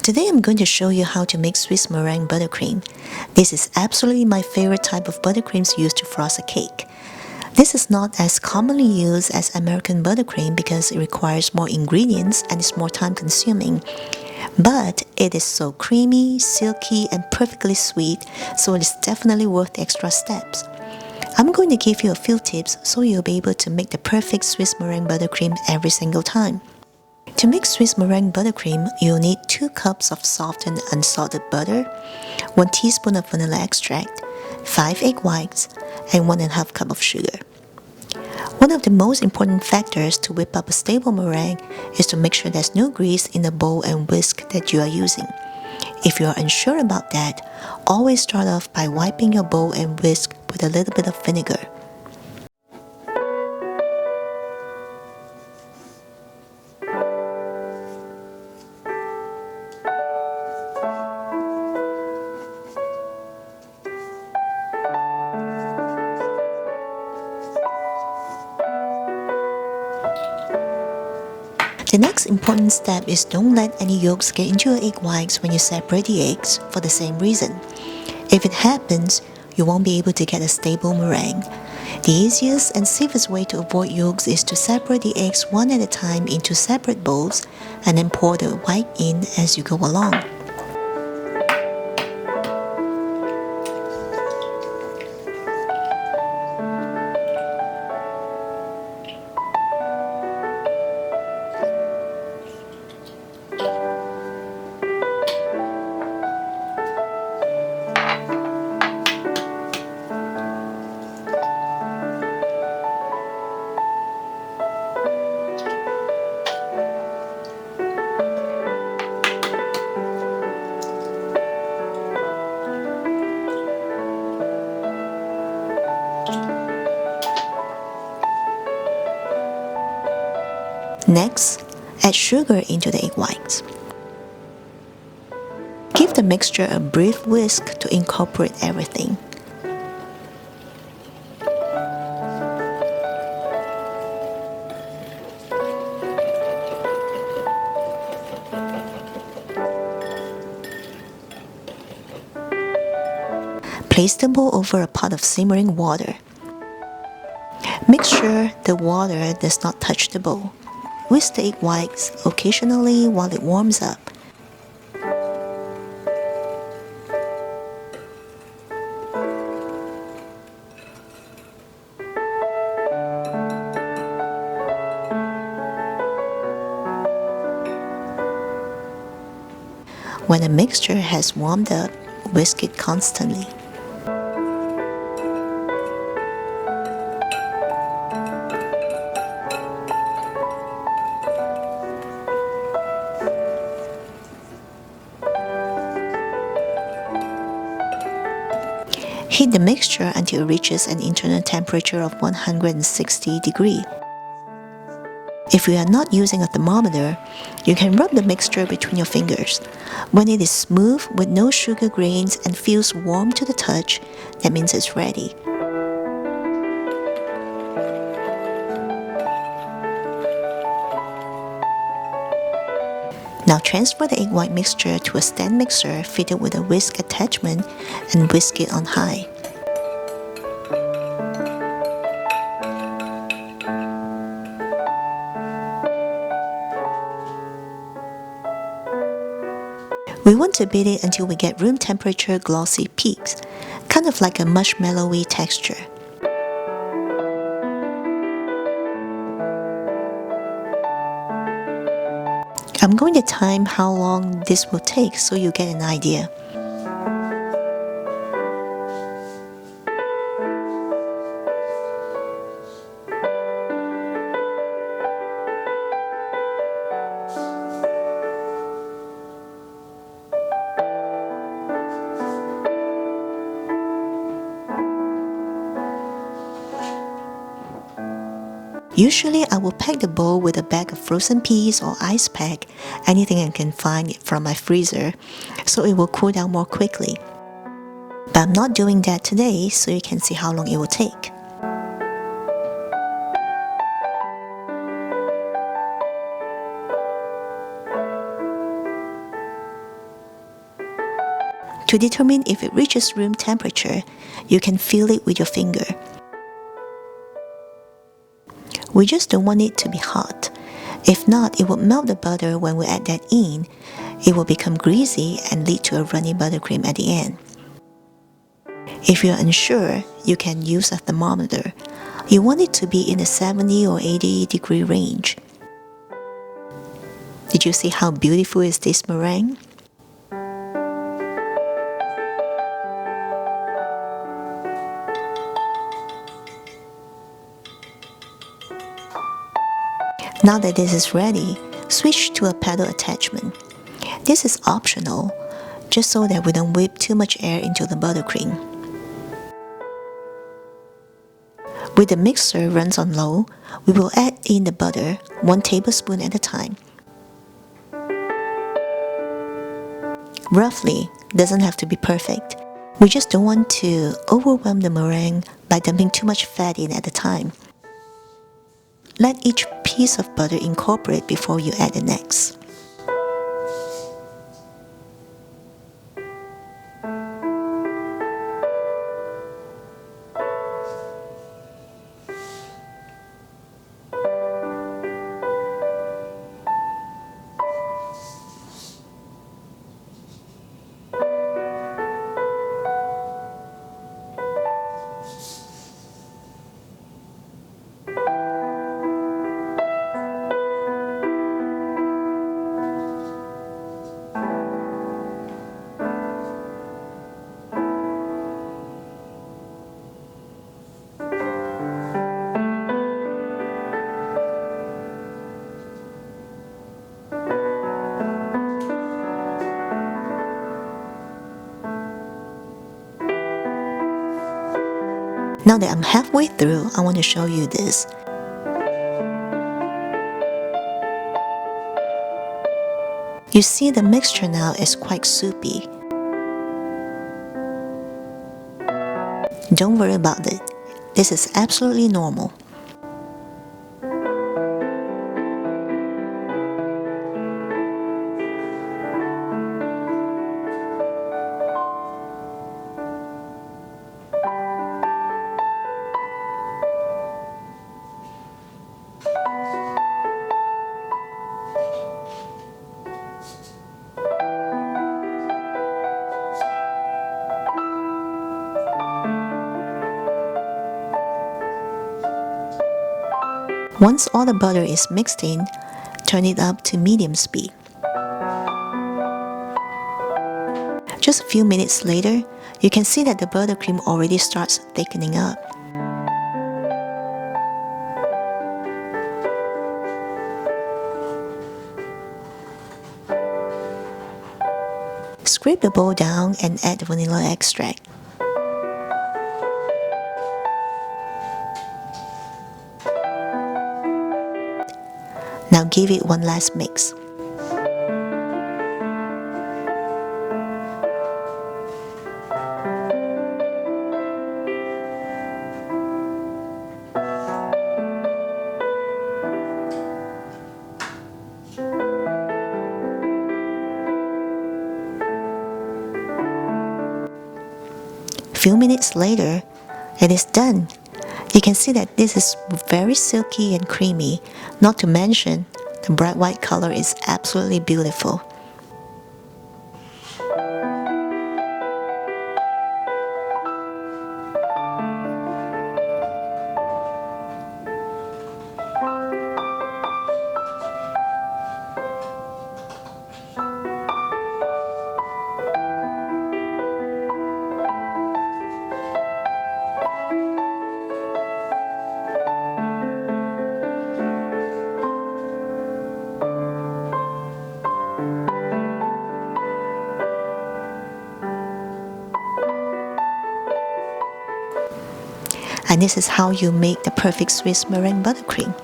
Today I'm going to show you how to make Swiss meringue buttercream. This is absolutely my favorite type of buttercreams used to frost a cake. This is not as commonly used as American buttercream because it requires more ingredients and is more time consuming. But it is so creamy, silky, and perfectly sweet, so it is definitely worth the extra steps. I'm going to give you a few tips so you'll be able to make the perfect Swiss meringue buttercream every single time. To make Swiss meringue buttercream, you'll need 2 cups of softened unsalted butter, 1 teaspoon of vanilla extract, 5 egg whites, and 1½ cup of sugar. One of the most important factors to whip up a stable meringue is to make sure there's no grease in the bowl and whisk that you are using. If you are unsure about that, always start off by wiping your bowl and whisk with a little bit of vinegar. The next important step is don't let any yolks get into your egg whites when you separate the eggs for the same reason. If it happens, you won't be able to get a stable meringue. The easiest and safest way to avoid yolks is to separate the eggs one at a time into separate bowls and then pour the white in as you go along. Next, add sugar into the egg whites. Give the mixture a brief whisk to incorporate everything. Place the bowl over a pot of simmering water. Make sure the water does not touch the bowl. Whisk the egg whites occasionally while it warms up. When the mixture has warmed up, whisk it constantly. Heat the mixture until it reaches an internal temperature of 160 degrees. If you are not using a thermometer, you can rub the mixture between your fingers. When it is smooth with no sugar grains and feels warm to the touch, that means it's ready. Now transfer the egg white mixture to a stand mixer fitted with a whisk attachment and whisk it on high. We want to beat it until we get room temperature glossy peaks, kind of like a marshmallowy texture. I'm going to time how long this will take so you get an idea. Usually I will pack the bowl with a bag of frozen peas or ice pack, anything I can find from my freezer, so it will cool down more quickly. But I'm not doing that today, so you can see how long it will take. To determine if it reaches room temperature, you can feel it with your finger. We just don't want it to be hot. If not, it will melt the butter when we add that in. It will become greasy and lead to a runny buttercream at the end. If you're unsure, you can use a thermometer. You want it to be in the 70 or 80 degree range. Did you see how beautiful is this meringue? Now that this is ready, switch to a paddle attachment. This is optional, just so that we don't whip too much air into the buttercream. With the mixer runs on low, we will add in the butter, 1 tablespoon at a time. Roughly, doesn't have to be perfect. We just don't want to overwhelm the meringue by dumping too much fat in at a time. Let each piece of butter incorporate before you add the next. Now that I'm halfway through, I want to show you this. You see the mixture now is quite soupy. Don't worry about it. This is absolutely normal. Once all the butter is mixed in, turn it up to medium speed. Just a few minutes later, you can see that the buttercream already starts thickening up. Scrape the bowl down and add vanilla extract. Now give it one last mix. Few minutes later, it is done. You can see that this is very silky and creamy, not to mention the bright white color is absolutely beautiful. And this is how you make the perfect Swiss meringue buttercream.